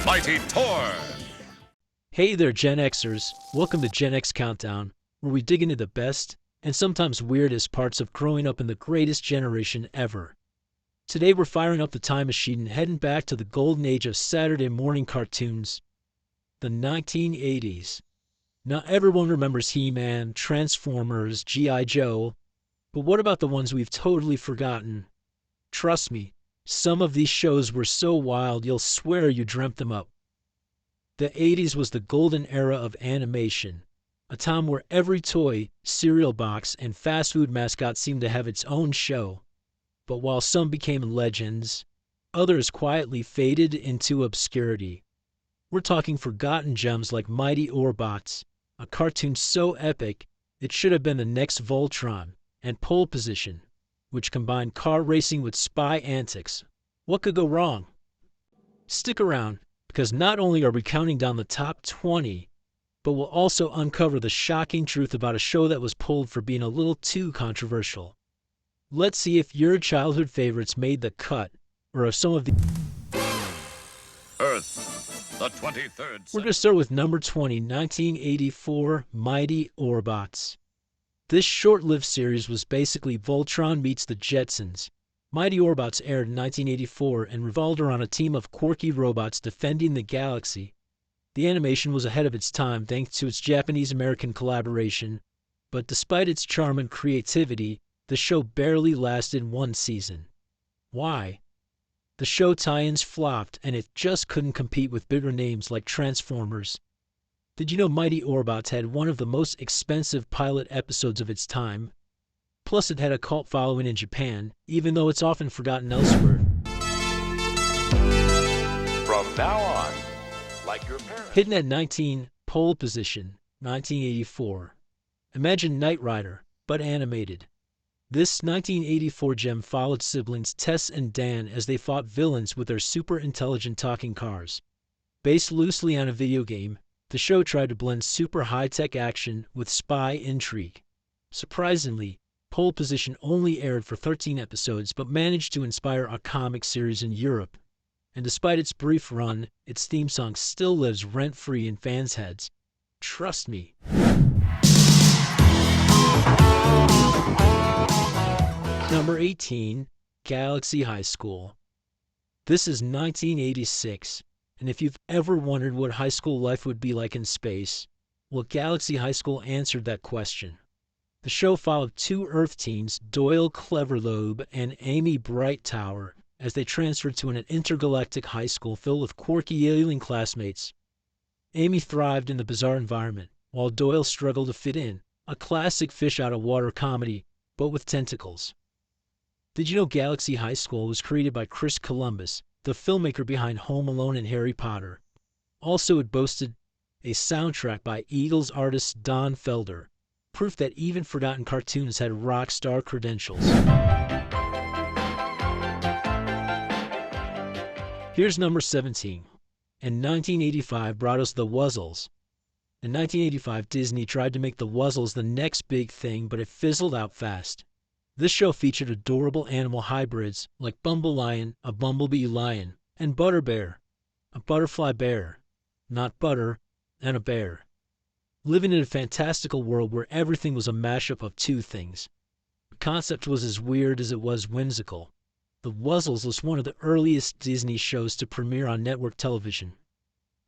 Mighty Tor! Hey there, Gen Xers. Welcome to Gen X Countdown, where we dig into the best and sometimes weirdest parts of growing up in the greatest generation ever. Today we're firing up the time machine and heading back to the golden age of Saturday morning cartoons, the 1980s. Now everyone remembers He-Man, Transformers, G.I. Joe, but what about the ones we've totally forgotten? Trust me, some of these shows were so wild you'll swear you dreamt them up. The 80s was the golden era of animation, a time where every toy, cereal box, and fast food mascot seemed to have its own show. But while some became legends, others quietly faded into obscurity. We're talking forgotten gems like Mighty Orbots, a cartoon so epic it should have been the next Voltron, and Pole Position, which combined car racing with spy antics. What could go wrong? Stick around, because not only are we counting down the top 20, but we'll also uncover the shocking truth about a show that was pulled for being a little too controversial. Let's see if your childhood favorites made the cut, or if some of the... Earth, the 23rd. We're going to start with number 20, 1984, Mighty Orbots. This short-lived series was basically Voltron meets the Jetsons. Mighty Orbots aired in 1984 and revolved around a team of quirky robots defending the galaxy. The animation was ahead of its time thanks to its Japanese-American collaboration, but despite its charm and creativity, the show barely lasted one season. Why? The show tie-ins flopped and it just couldn't compete with bigger names like Transformers. Did you know Mighty Orbots had one of the most expensive pilot episodes of its time? Plus it had a cult following in Japan, even though it's often forgotten elsewhere. From now on, like your parents. Hidden at 19, Pole Position, 1984. Imagine Knight Rider, but animated. This 1984 gem followed siblings Tess and Dan as they fought villains with their super intelligent talking cars. Based loosely on a video game, the show tried to blend super high-tech action with spy intrigue. Surprisingly, Pole Position only aired for 13 episodes but managed to inspire a comic series in Europe. And despite its brief run, its theme song still lives rent-free in fans' heads. Trust me. Number 18, Galaxy High School. This is 1986, and if you've ever wondered what high school life would be like in space, well, Galaxy High School answered that question. The show followed two Earth teens, Doyle Cleverlobe and Amy Brightower, as they transferred to an intergalactic high school filled with quirky alien classmates. Amy thrived in the bizarre environment, while Doyle struggled to fit in, a classic fish-out-of-water comedy, but with tentacles. Did you know Galaxy High School was created by Chris Columbus, the filmmaker behind Home Alone and Harry Potter? Also, it boasted a soundtrack by Eagles artist Don Felder, proof that even forgotten cartoons had rock star credentials. Here's number 17. In 1985 brought us the WUZZLES. In 1985, Disney tried to make the WUZZLES the next big thing, but it fizzled out fast. This show featured adorable animal hybrids like Bumble Lion, a bumblebee lion, and Butter Bear, a butterfly bear, not butter, and a bear. Living in a fantastical world where everything was a mashup of two things. The concept was as weird as it was whimsical. The WUZZLES was one of the earliest Disney shows to premiere on network television.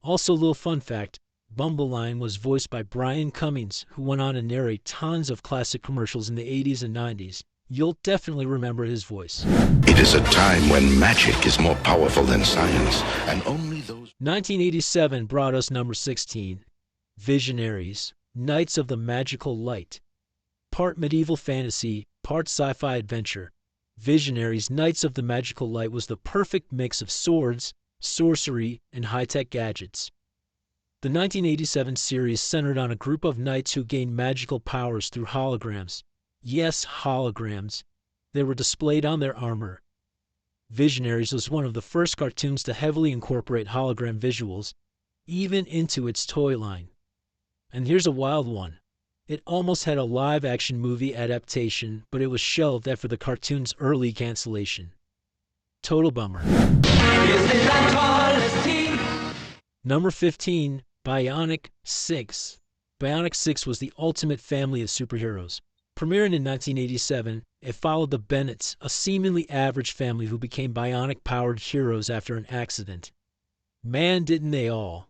Also, a little fun fact, Bumble Lion was voiced by Brian Cummings, who went on to narrate tons of classic commercials in the 80s and 90s. You'll definitely remember his voice. It is a time when magic is more powerful than science, and only those... 1987 brought us number 16, Visionaries, Knights of the Magical Light. Part medieval fantasy, part sci-fi adventure, Visionaries, Knights of the Magical Light was the perfect mix of swords, sorcery, and high-tech gadgets. The 1987 series centered on a group of knights who gained magical powers through holograms. Yes, holograms. They were displayed on their armor. Visionaries was one of the first cartoons to heavily incorporate hologram visuals, even into its toy line. And here's a wild one. It almost had a live-action movie adaptation, but it was shelved after the cartoon's early cancellation. Total bummer. Number 15, BIONIC 6. BIONIC 6 was the ultimate family of superheroes. Premiering in 1987, it followed the Bennetts, a seemingly average family who became bionic-powered heroes after an accident. Man, didn't they all.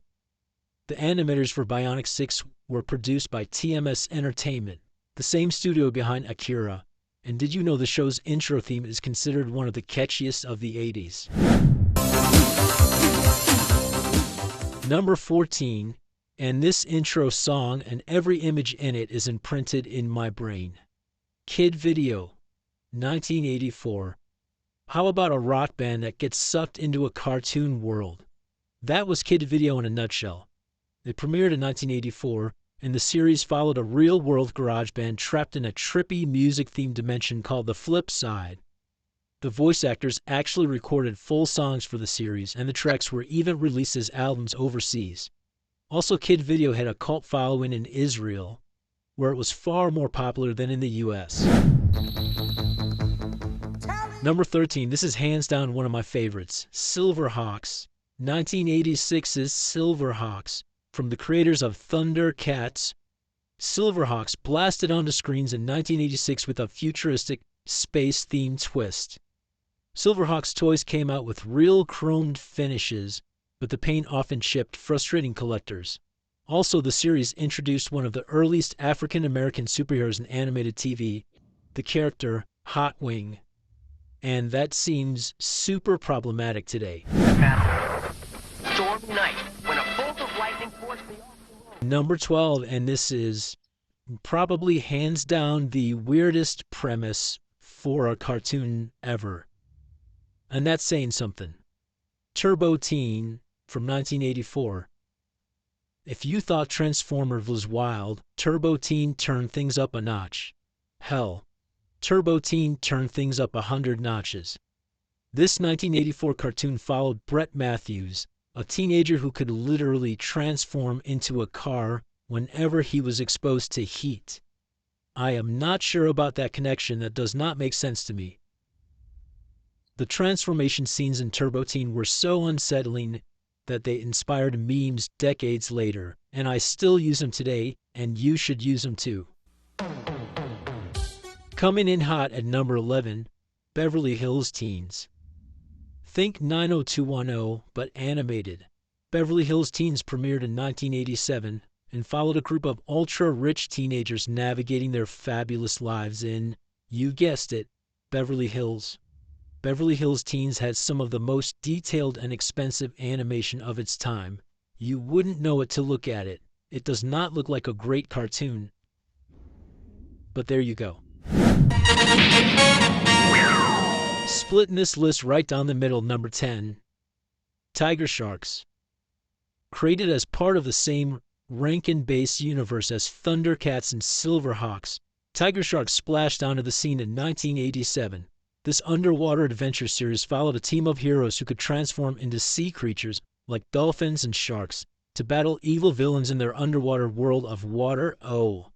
The animators for BIONIC 6 were produced by TMS Entertainment, the same studio behind Akira. And did you know the show's intro theme is considered one of the catchiest of the 80s? Number 14, and this intro song and every image in it is imprinted in my brain. Kid Video, 1984. How about a rock band that gets sucked into a cartoon world? That was Kid Video in a nutshell. It premiered in 1984, and the series followed a real-world garage band trapped in a trippy music-themed dimension called the Flip Side. The voice actors actually recorded full songs for the series, and the tracks were even released as albums overseas. Also, Kid Video had a cult following in Israel, where it was far more popular than in the US. Number 13, this is hands down one of my favorites, Silverhawks. 1986's Silverhawks. From the creators of Thundercats, Silverhawks blasted onto screens in 1986 with a futuristic, space-themed twist. Silverhawks toys came out with real chromed finishes, but the paint often chipped, frustrating collectors. Also, the series introduced one of the earliest African-American superheroes in animated TV, the character Hot Wing. And that seems super problematic today. Storm night, when a bolt of lightning forced me off the road. Number 12, and this is probably hands down the weirdest premise for a cartoon ever. And that's saying something. Turbo Teen from 1984. If you thought Transformers was wild, Turbo Teen turned things up a notch. Hell, Turbo Teen turned things up 100 notches. This 1984 cartoon followed Brett Matthews, a teenager who could literally transform into a car whenever he was exposed to heat. I am not sure about that connection. That does not make sense to me. The transformation scenes in Turbo Teen were so unsettling that they inspired memes decades later, and I still use them today, and you should use them too. Coming in hot at number 11, Beverly Hills Teens. Think 90210, but animated. Beverly Hills Teens premiered in 1987 and followed a group of ultra-rich teenagers navigating their fabulous lives in, you guessed it, Beverly Hills. Beverly Hills Teens had some of the most detailed and expensive animation of its time. You wouldn't know it to look at it. It does not look like a great cartoon. But there you go. Splitting this list right down the middle, number 10. Tiger Sharks. Created as part of the same Rankin-based universe as Thundercats and Silverhawks, Tiger Sharks splashed onto the scene in 1987. This underwater adventure series followed a team of heroes who could transform into sea creatures like dolphins and sharks to battle evil villains in their underwater world of Water O.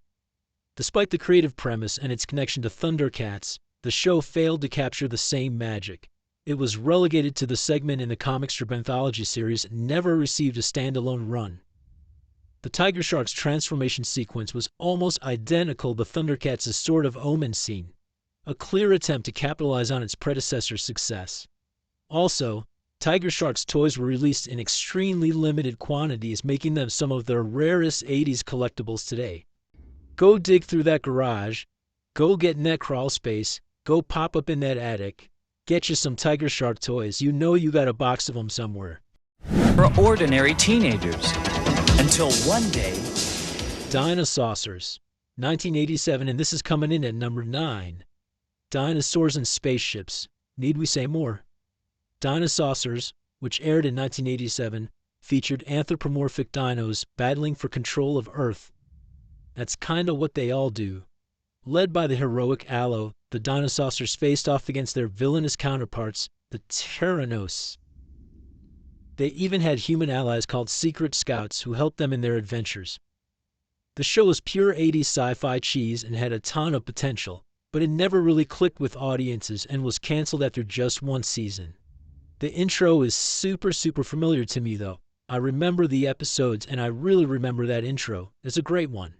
Despite the creative premise and its connection to Thundercats, the show failed to capture the same magic. It was relegated to the segment in the comic strip anthology series and never received a standalone run. The Tiger Shark's transformation sequence was almost identical to Thundercats' Sword of Omen scene, a clear attempt to capitalize on its predecessor's success. Also, Tiger Shark's toys were released in extremely limited quantities, making them some of the rarest 80s collectibles today. Go dig through that garage, go get in that crawl space, go pop up in that attic, get you some Tiger Shark toys. You know you got a box of them somewhere. For ordinary teenagers. Until one day... Dinosaucers, 1987, and this is coming in at number 9. Dinosaurs and spaceships. Need we say more? Dinosaurs, which aired in 1987, featured anthropomorphic dinos battling for control of Earth. That's kinda what they all do. Led by the heroic Allo, the Dinosaurs faced off against their villainous counterparts, the Tyrannos. They even had human allies called Secret Scouts who helped them in their adventures. The show was pure 80s sci-fi cheese and had a ton of potential, but it never really clicked with audiences and was canceled after just one season. The intro is super familiar to me though. I remember the episodes, and I really remember that intro. It's a great one.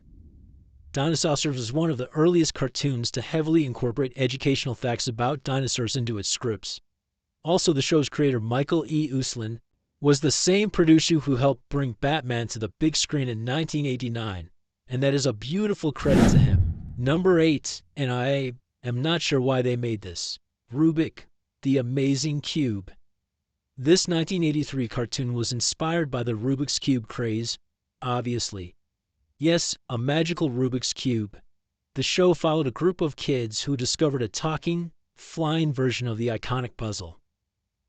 Dinosaurs was one of the earliest cartoons to heavily incorporate educational facts about dinosaurs into its scripts. Also, the show's creator, Michael E. Uslan, was the same producer who helped bring Batman to the big screen in 1989, and that is a beautiful credit to him. Number 8, and I am not sure why they made this, Rubik, the Amazing Cube. This 1983 cartoon was inspired by the Rubik's Cube craze, obviously. Yes, a magical Rubik's Cube. The show followed a group of kids who discovered a talking, flying version of the iconic puzzle.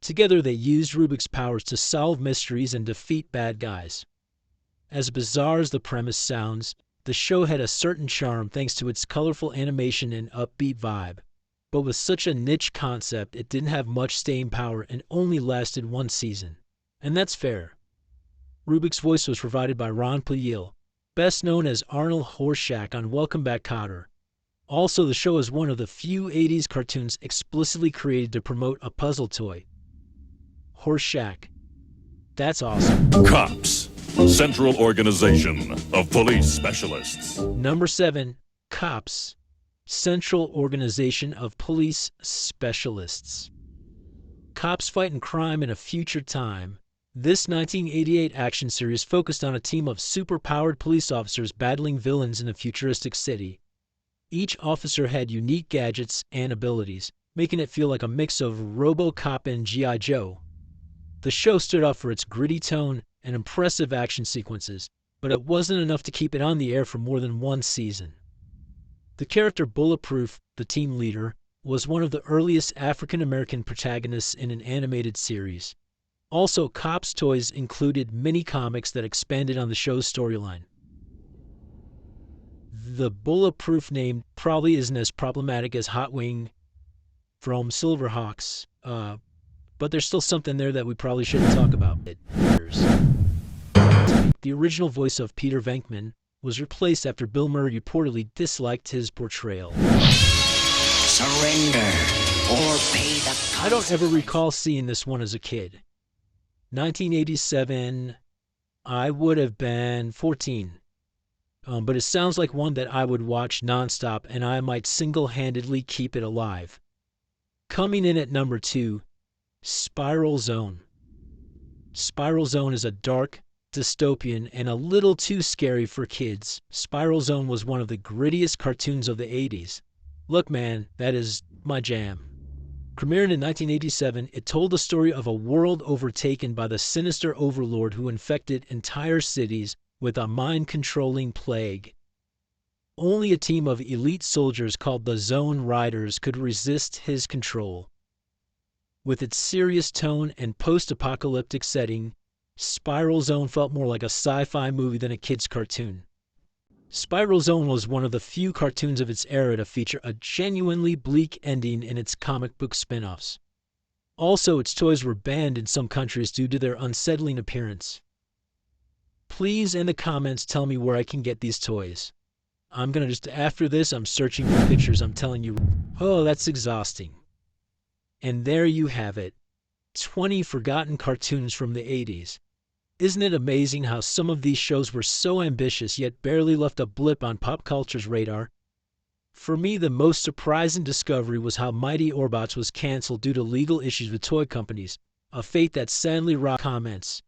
Together they used Rubik's powers to solve mysteries and defeat bad guys. As bizarre as the premise sounds, the show had a certain charm thanks to its colorful animation and upbeat vibe. But with such a niche concept, it didn't have much staying power and only lasted one season. And that's fair. Rubik's voice was provided by Ron Popeil, best known as Arnold Horshack on Welcome Back, Kotter. Also, the show is one of the few 80s cartoons explicitly created to promote a puzzle toy. Horshack. That's awesome. Cops, Central Organization of Police Specialists. Number 7, Cops, Central Organization of Police Specialists. Cops fighting crime in a future time. This 1988 action series focused on a team of super-powered police officers battling villains in a futuristic city. Each officer had unique gadgets and abilities, making it feel like a mix of RoboCop and G.I. Joe. The show stood out for its gritty tone and impressive action sequences, but it wasn't enough to keep it on the air for more than one season. The character Bulletproof, the team leader, was one of the earliest African-American protagonists in an animated series. Also, Cops toys included mini-comics that expanded on the show's storyline. The Bulletproof name probably isn't as problematic as Hot Wing from Silverhawks, but there's still something there that we probably shouldn't talk about. The original voice of Peter Venkman was replaced after Bill Murray reportedly disliked his portrayal. Surrender or pay the consequences. I don't ever recall seeing this one as a kid. 1987, I would have been 14. But it sounds like one that I would watch nonstop, and I might single-handedly keep it alive. Coming in at number 2, Spiral Zone. Spiral Zone is a dark, dystopian, and a little too scary for kids. Spiral Zone was one of the grittiest cartoons of the 80s. Look, man, that is my jam. Premiered in 1987, it told the story of a world overtaken by the sinister overlord who infected entire cities with a mind-controlling plague. Only a team of elite soldiers called the Zone Riders could resist his control. With its serious tone and post-apocalyptic setting, Spiral Zone felt more like a sci-fi movie than a kid's cartoon. Spiral Zone was one of the few cartoons of its era to feature a genuinely bleak ending in its comic book spin-offs. Also, its toys were banned in some countries due to their unsettling appearance. Please, in the comments, tell me where I can get these toys. I'm gonna after this, I'm searching for pictures, I'm telling you. Oh, that's exhausting. And there you have it. 20 forgotten cartoons from the 80s. Isn't it amazing how some of these shows were so ambitious yet barely left a blip on pop culture's radar? For me, the most surprising discovery was how Mighty Orbots was canceled due to legal issues with toy companies, a fate that sadly robbed comments.